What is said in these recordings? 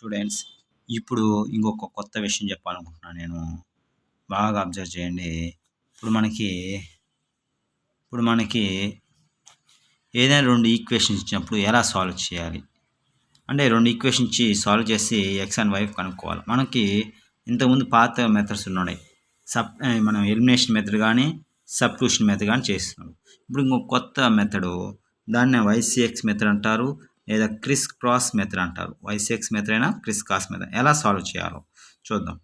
Students, ఇప్పుడు ఇంకొక కొత్త విషయం చెప్పాలనుకుంటున్నాను నేను. బాగా అబ్జర్వ్ చేయండి. ఇప్పుడు మనకి ఏదైనా 2 ఈక్వేషన్స్ ఇచ్చినప్పుడు ఎలా సాల్వ్ చేయాలి? అంటే 2 ఈక్వేషన్ ఇచ్చి సాల్వ్ చేసి ఎక్స్ అండ్ వై కనుక్కోవాలి. మనకి ఇంతకుముందు పాత మెథడ్స్ ఉన్నాయి. మనం ఎలిమినేషన్ మెథడ్ కానీ సబ్స్టిట్యూషన్ మెథడ్ కానీ చేస్తున్నాం. ఇప్పుడు ఇంకొక కొత్త మెథడు, దాన్ని వైసిఎక్స్ మెథడ్ అంటారు, లేదా క్రిస్ క్రాస్ మెథడ్ అంటారు. వైసిఎక్స్ మెథడ్ అయినా క్రిస్ క్రాస్ మెథడ్. ఎలా సాల్వ్ చేయాలో చూద్దాం.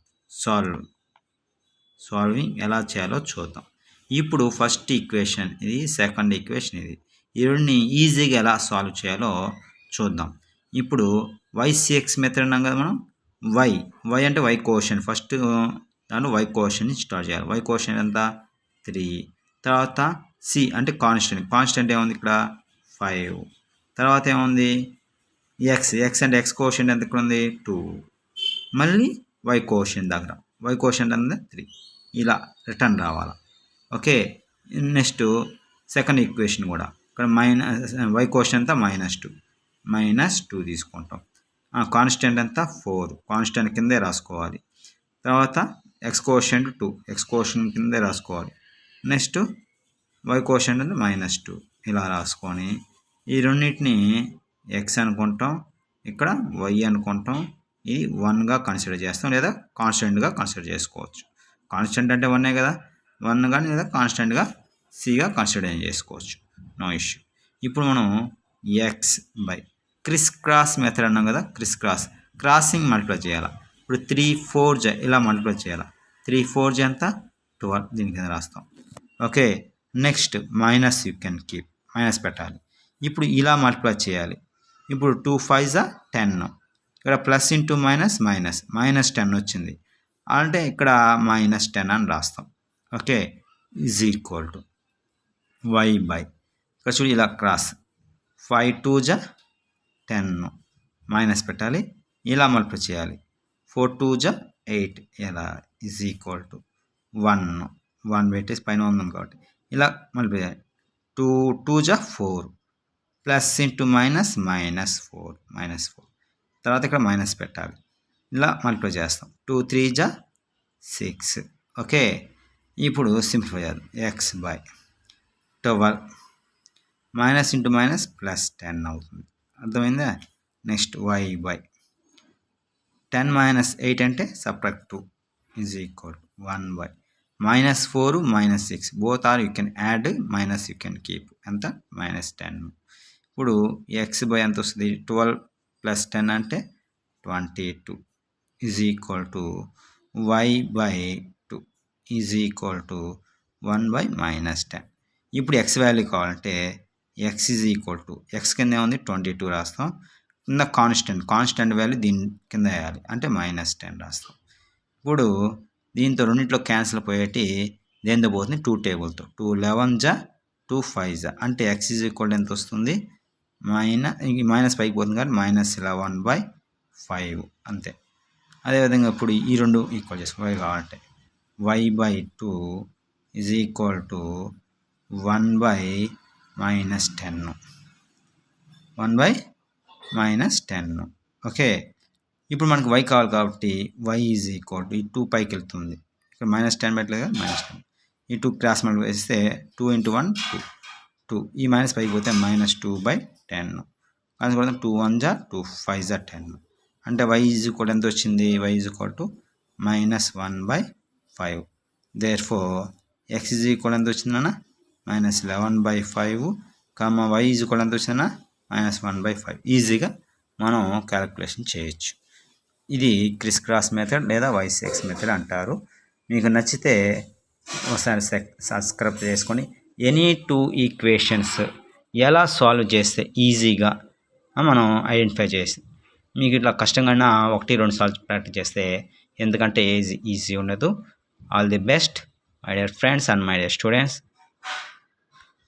సాల్వింగ్ ఎలా చేయాలో చూద్దాం. ఇప్పుడు ఫస్ట్ ఈక్వేషన్ ఇది, సెకండ్ ఈక్వేషన్ ఇది. ఈ రెండుని ఈజీగా ఎలా సాల్వ్ చేయాలో చూద్దాం. ఇప్పుడు వైసిఎక్స్ మెథడ్ అన్నాం కదా మనం. వై అంటే వై కోషన్. ఫస్ట్ దాంట్లో వై కోషన్ స్టార్ట్ చేయాలి. వై కోషన్ ఎంత? 3. తర్వాత సి అంటే కాన్స్టెంట్ ఏముంది ఇక్కడ? 5. తర్వాత ఏముంది? ఎక్స్ అంటే ఎక్స్ కోషన్ ఎంత ఇక్కడ ఉంది? 2. మళ్ళీ వై కోషన్ దగ్గర వై కోషన్ అనేది 3. ఇలా రిటర్న్ రావాలి. ఓకే, నెక్స్ట్ సెకండ్ ఈక్వేషన్ కూడా ఇక్కడ వై కోషన్ అంతా -2 తీసుకుంటాం. కాన్స్టెంట్ అంతా 4. కాన్స్టెంట్ కిందే రాసుకోవాలి. తర్వాత ఎక్స్ కోషెంట్ 2, ఎక్స్ కోషెంట్ కిందే రాసుకోవాలి. నెక్స్ట్ వై కోషెంట్ అంటే -2 ఇలా రాసుకొని ఈ రెండింటిని ఎక్స్ అనుకుంటాం, ఇక్కడ వై అనుకుంటాం. ఇది 1గా కన్సిడర్ చేస్తాం, లేదా కాన్స్టెంట్గా కన్సిడర్ చేసుకోవచ్చు. కాన్స్టెంట్ అంటే 1 కదా, 1 కానీ లేదా కాన్స్టెంట్గా సిగా కన్సిడర్ చేసుకోవచ్చు. No issue. ఇప్పుడు మనం x by criss cross method అన్నాం కదా. క్రాసింగ్ మల్టిప్లై చేయాలి. ఇప్పుడు 3 4 ఇలా మల్టిప్లై చేయాలి. 3 4 ఎంత? 12. దీని కింద రాస్తాం. Okay, next minus you can keep, minus పెట్టాలి. ఇప్పుడు ఇలా మల్టిప్లై చేయాలి. ఇప్పుడు 2 5 10. ఇక్కడ ప్లస్ ఇంటూ -10 వచ్చింది అంటే ఇక్కడ -10 అని రాస్తాం. Okay, is equal to y by, ఇక్కడ చూడు ఇలా క్రాస్ 5 2 10 మైనస్ పెట్టాలి. ఇలా మల్టిప్లై చేయాలి. 4 2 8 ఇలా ఈజ్ ఈక్వల్ టు 1 పెట్టేసి పైన ఉంది కాబట్టి ఇలా మల్టిప్లై చేయాలి. 2 2 4 ప్లస్ ఇంటూ -4 తర్వాత ఇక్కడ మైనస్ పెట్టాలి. ఇలా మల్టిప్లై చేస్తాం. 2 3 6. ఓకే, ఇప్పుడు సింప్లిఫై చేద్దాం. X by 12 minus into minus plus 10 అవుతుంది. అర్థమైందా? నెక్స్ట్ వై బై 10 - 8 అంటే subtract 2 is equal 1 by -4 -6 both or you can add, minus you can keep. ఎంత? -10. ఇప్పుడు ఎక్స్ బై ఎంత వస్తుంది? 12 ప్లస్ 10 అంటే 22 is equal to y by 2 is equal to 1 by -10. ఇప్పుడు x value కావాలంటే x is equal to x కింద ఏముంది? 22 రాస్తాం. కింద కాన్స్టెంట్ వాల్యూ దీని కింద వేయాలి అంటే -10 రాస్తాం. ఇప్పుడు దీంతో రెండింటిలో క్యాన్సిల్ పోయేటి దేంతో పోతుంది? 2 టేబుల్తో. 2 11 2 5 అంటే ఎక్స్ ఈజ్ ఈక్వల్ ఎంత వస్తుంది? మైనస్ పైకి పోతుంది కానీ -11/5 అంతే. అదేవిధంగా ఇప్పుడు ఈ రెండు ఈక్వల్ చేసుకో వై కావాలంటే y by 2 is equal to 1 by -10. 1 by -10. Okay, ఇప్పుడు మనకు వై కావాలి కాబట్టి వై ఈజ్ ఈక్వల్ టు ఈ 2 పైకి వెళ్తుంది. ఇక్కడ -10 పెట్టలేదు కదా, -10. ఈ 2 క్రాస్ మల్టిప్లై వేస్తే 2 × 1 2. ఈ మైనస్ పైకి పోతే -2/10. కాన్సిక్వెన్స్ 2 1 2 5 10 అంటే వై ఈజ్ ఈక్వల్ ఎంత వచ్చింది? Y is equal to -1/5. Therefore x is equal ఎంత వచ్చిందన్న? -11/5, వై ఈజ్ ఈక్వల్ ఎంత వచ్చిందన్న? -1/5. ఈజీగా మనం క్యాలిక్యులేషన్ చేయొచ్చు. ఇది క్రిస్ క్రాస్ మెథడ్ లేదా వైసిఎక్స్ మెథడ్ అంటారు. మీకు నచ్చితే ఒకసారి సబ్స్క్రైబ్ చేసుకొని ఎనీ 2 ఈక్వేషన్స్ ఎలా సాల్వ్ చేస్తే ఈజీగా మనం ఐడెంటిఫై చేసి, మీకు ఇట్లా కష్టంగా 1-2 సార్లు ప్రాక్టీస్ చేస్తే ఎందుకంటే ఈజీ ఉండదు. All the best my dear friends and my dear students.